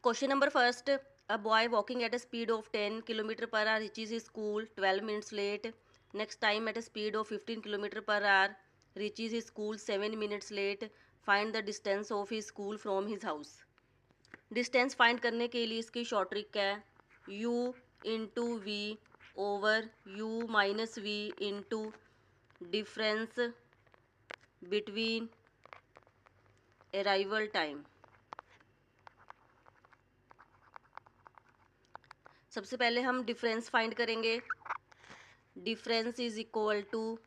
Question number first. A boy walking at a speed of 10 km per hour reaches his school 12 minutes late. Next time at a speed of 15 km per hour reaches his school 7 minutes late. Find the distance of his school from his house. Distance find करने के लिए इसकी short trick है u into V over u minus V into difference between arrival time. सबसे पहले हम difference find करेंगे। Difference is equal to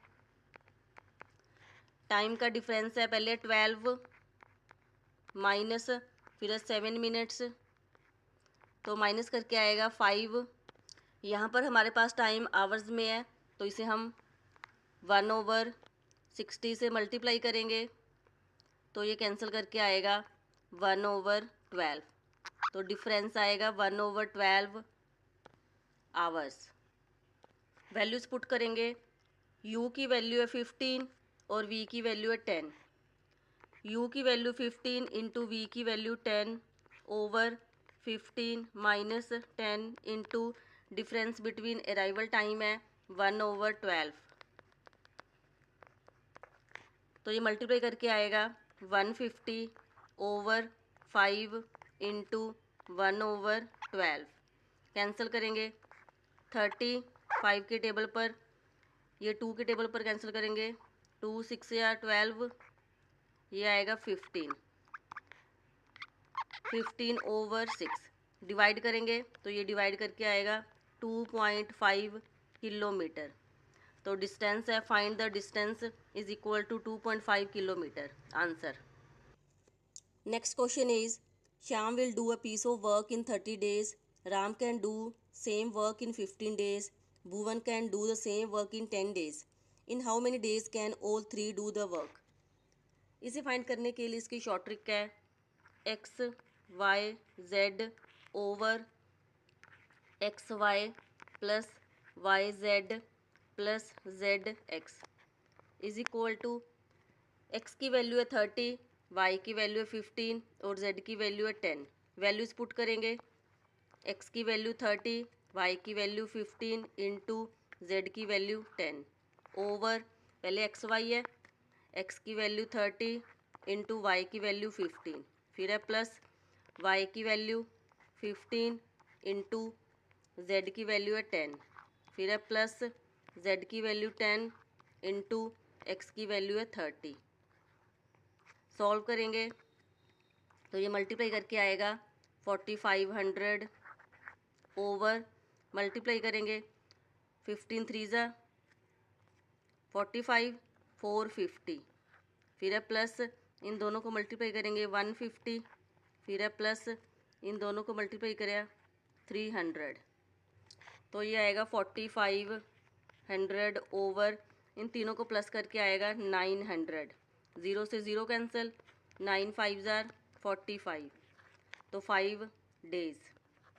time का डिफरेंस है पहले 12 माइनस फिर 7 मिनट्स, तो माइनस करके आएगा 5। यहाँ पर हमारे पास टाइम आवर्स में है तो इसे हम 1/60 से मल्टीप्लाई करेंगे तो ये कैंसिल करके आएगा 1/12। तो डिफरेंस आएगा 1/12 आवर्स। वैल्यूज़ पुट करेंगे। u की वैल्यू है 15 और v की वैल्यू है 10। u की वैल्यू 15 इंटू वी की value 10 over 15 minus 10 into difference between arrival time है 1/12। तो ये मल्टीप्लाई करके आएगा 150 ओवर 5 इंटू 1/12। कैंसिल करेंगे 30 5 के टेबल पर, ये 2 के टेबल पर कैंसिल करेंगे 2 6 या 12, ये आएगा 15 ओवर 6। डिवाइड करेंगे तो ये डिवाइड करके आएगा 2.5 किलोमीटर। तो डिस्टेंस है find the distance is equal to 2.5 kilometre. Answer. Next question is Shyam will do a piece of work in 30 days. Ram can do same work in 15 days. Bhuvan can do the same work in 10 days. In how many days can all three do the work. इसे find करने के लिए इसकी short trick है X Y Z over X Y plus Y Z plus Z X is equal to X की value है 30, Y की value है 15 और जेड की वैल्यू है 10। वैल्यूज पुट करेंगे। एक्स की वैल्यू 30, वाई की वैल्यू 15 इंटू जेड की वैल्यू 10 ओवर पहले एक्स वाई है, एक्स की वैल्यू 30 इंटू वाई की वैल्यू 15, फिर है प्लस वाई की वैल्यू 15 इंटू जेड की वैल्यू है 10, फिर है प्लस जेड की वैल्यू 10 इंटू एक्स की वैल्यू है 30। सॉल्व करेंगे तो ये मल्टीप्लाई करके आएगा 4500 ओवर मल्टीप्लाई करेंगे 15 3 ज़ा 45 450, फिर है प्लस इन दोनों को मल्टीप्लाई करेंगे 150, फिर है प्लस इन दोनों को मल्टीप्लाई करें 300, तो ये आएगा 4500 ओवर इन तीनों को प्लस करके आएगा 900। 0 से 0 कैंसिल, 9 5 ज़ार 45, तो 5 डेज़।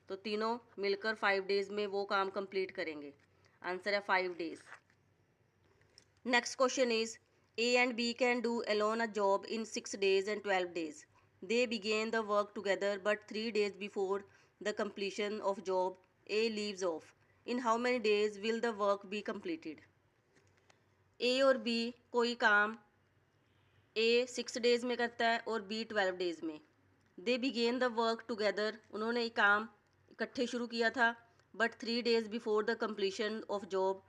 तो तीनों मिलकर 5 डेज़ में वो काम कंप्लीट करेंगे। आंसर है 5 days. Next question is A and B can do alone a job in 6 days and 12 days. They began the work together but 3 days before the completion of job A leaves off. In how many days will the work be completed? ए और B कोई काम ए 6 days में करता है और B 12 days में। दे begin the work together, उन्होंने ये काम इकट्ठे शुरू किया था। But 3 days before the completion of job,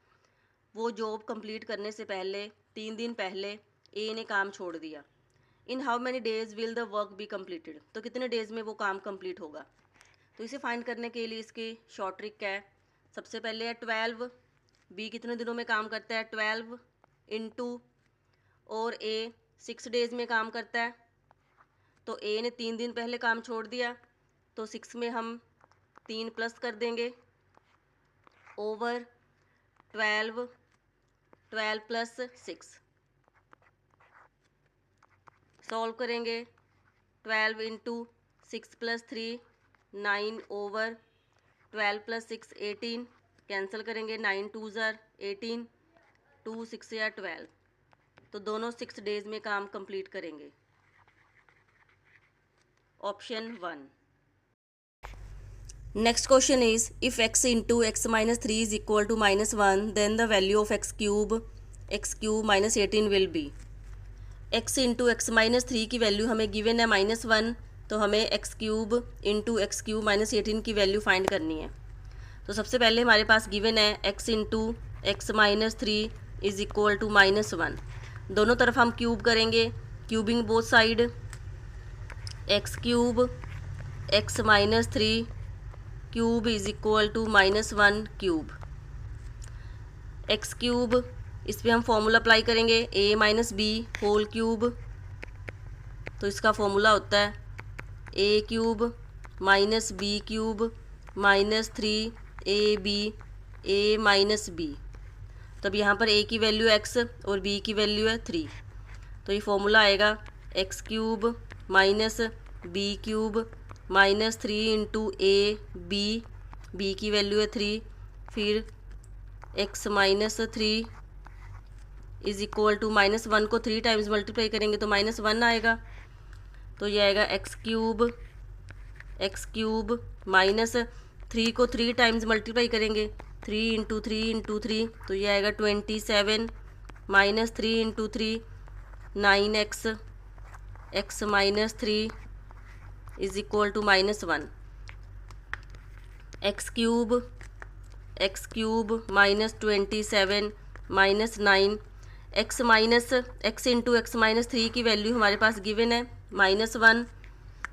वो जॉब कंप्लीट करने से पहले 3 दिन पहले ए ने काम छोड़ दिया। In how many days will the work be completed, तो कितने डेज़ में वो काम कंप्लीट होगा। तो इसे फाइंड करने के लिए इसकी शॉर्ट ट्रिक है। सबसे पहले है 12, बी कितने दिनों में काम करता है 12 इंटू और ए 6 डेज़ में काम करता है, तो ए ने 3 दिन पहले काम छोड़ दिया, तो 6 में हम 3 प्लस कर देंगे ओवर 12 प्लस 6। सॉल्व करेंगे 12 into 6 plus 3 9 over 12 plus 6 18, cancel करेंगे 9 2 ज़ार 18, 2 6 या 12, तो दोनों 6 डेज़ में काम कंप्लीट करेंगे। Option 1। Next question is if x into X minus 3 is equal to -1 then the value of X cube minus 18 will be. x into X minus 3 की value हमें given है -1, तो हमें X cube into X cube minus 18 की value find करनी है। तो सबसे पहले हमारे पास गिवन है x into X minus 3 is equal to -1। दोनों तरफ हम क्यूब करेंगे, cubing both side, X cube X minus 3 cube is equal to -1 cube. X cube इस पर हम फॉर्मूला अप्लाई करेंगे a minus B whole cube, तो इसका फॉर्मूला होता है a cube minus B cube minus 3ab a minus B. तब यहाँ पर a की वैल्यू x और b की वैल्यू है 3, तो ये फॉर्मूला आएगा X cube minus B cube minus 3 into A B की वैल्यू है 3, फिर x minus 3 is equal to -1 को 3 टाइम्स मल्टीप्लाई करेंगे तो -1 आएगा। तो ये आएगा एक्स क्यूब माइनस 3 को 3 टाइम्स मल्टीप्लाई करेंगे 3 इंटू 3 तो ये आएगा 27 minus 3 into 3 9x x minus 3 is equal to -1। X cube minus 27 minus 9 X into X minus 3 की वैल्यू हमारे पास गिवन है -1,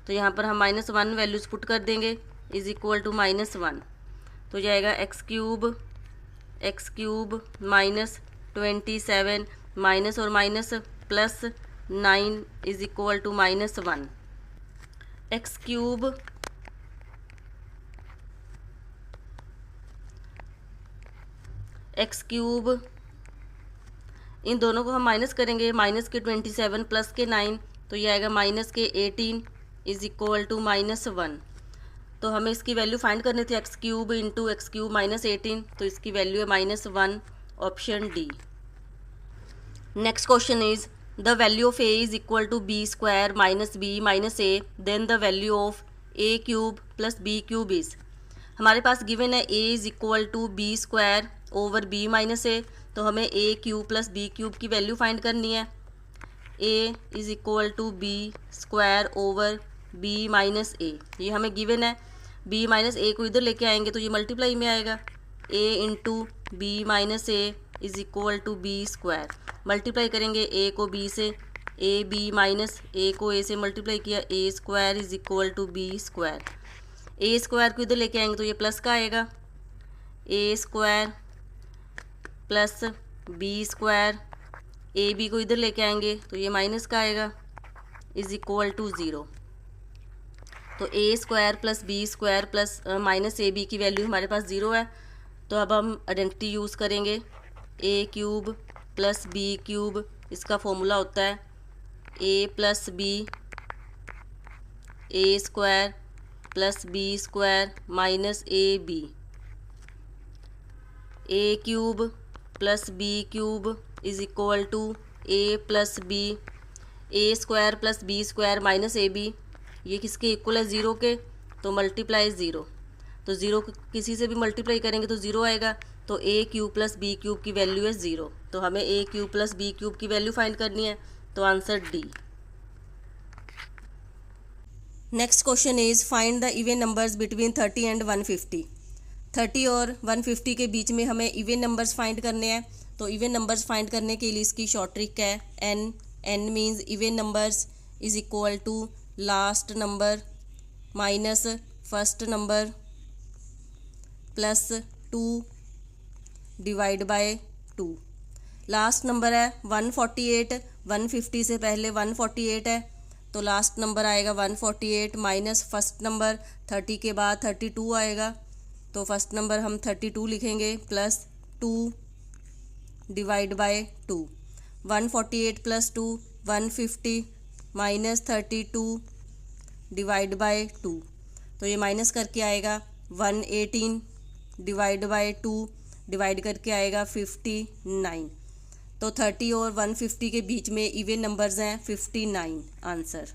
तो यहाँ पर हम -1 वैल्यूज पुट कर देंगे इज इक्वल टू -1। तो जाएगा एक्स क्यूब माइनस 27 माइनस और minus plus 9 is equal to -1। X cube इन दोनों को हम माइनस करेंगे, माइनस के 27 प्लस के 9, तो ये आएगा माइनस के 18 इज इक्वल टू -1। तो हमें इसकी वैल्यू फाइंड करनी थी X cube into X cube minus 18, तो इसकी वैल्यू है -1, option D. Next question is the value of a is equal to B square minus B minus A, then the value of a cube plus B cube is. हमारे पास given है a is equal to B square over B minus A, तो हमें a cube plus B cube की value find करनी है। a is equal to B square over b minus A, ये हमें गिवन है। b माइनस ए को इधर लेके आएंगे तो ये मल्टीप्लाई में आएगा, a into B minus A is equal to B square. Multiply करेंगे a को b से, ए बी माइनस a को a से मल्टीप्लाई किया, a square is equal to B square. a square को इधर लेके आएंगे तो ये प्लस का आएगा, a square plus B square, A B को इधर लेके आएंगे तो ये माइनस का आएगा इज इक्वल टू 0। तो a square plus B square plus minus A B की वैल्यू हमारे पास 0 है। तो अब हम आइडेंटिटी यूज़ करेंगे a cube plus B cube, इसका फॉर्मूला होता है a plus B A square plus B square minus A B. a cube plus B cube is equal to a plus B, A square plus B square minus A B, ये किसके equal है 0 के, तो multiply 0। तो 0 किसी से भी multiply करेंगे तो 0 आएगा, तो a cube plus B cube की वैल्यू है 0। तो हमें a cube plus B cube की वैल्यू फाइंड करनी है, तो answer D. Next question is find the even numbers between 30 and 150। 30 और 150 के बीच में हमें इवन नंबर्स फाइंड करने हैं। तो इवन नंबर्स फाइंड करने के लिए इसकी शॉर्ट ट्रिक है n means even numbers is equal to last number minus first number plus 2 divide by 2। Last number है 148, 150 से पहले 148 है, तो लास्ट नंबर आएगा 148 माइनस फर्स्ट नंबर 30 के बाद 32 आएगा, तो फर्स्ट नंबर हम 32 लिखेंगे plus 2 divide by 2। 148 plus 2 150 minus 32 divide by 2, तो ये माइनस करके आएगा 118 डिवाइड बाय 2, डिवाइड करके आएगा 59। तो 30 और 150 के बीच में इवन नंबर्स हैं 59 answer.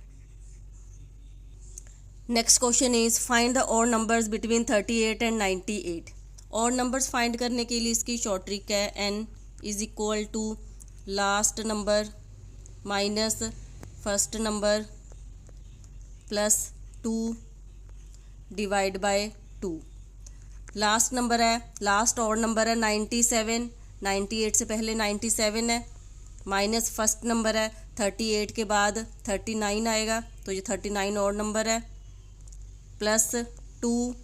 Next question is find the odd numbers between 38 and 98। Odd numbers find करने के लिए इसकी शॉर्ट ट्रिक है n is equal to last number minus first number plus 2 divide by 2। Last number है, last odd number है 97, 98 से पहले 97 है, माइनस फर्स्ट नंबर है 38 के बाद 39 आएगा, तो ये 39 ऑड नंबर है, plus 2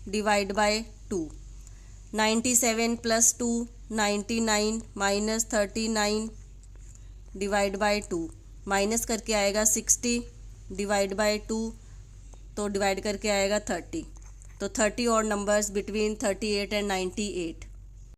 divide by 2। 97 plus 2 99 minus 39 divide by 2, minus करके आएगा 60 डिवाइड बाय 2, तो डिवाइड करके आएगा 30। तो 30 ऑड नंबर्स बिटवीन 38 एंड 98।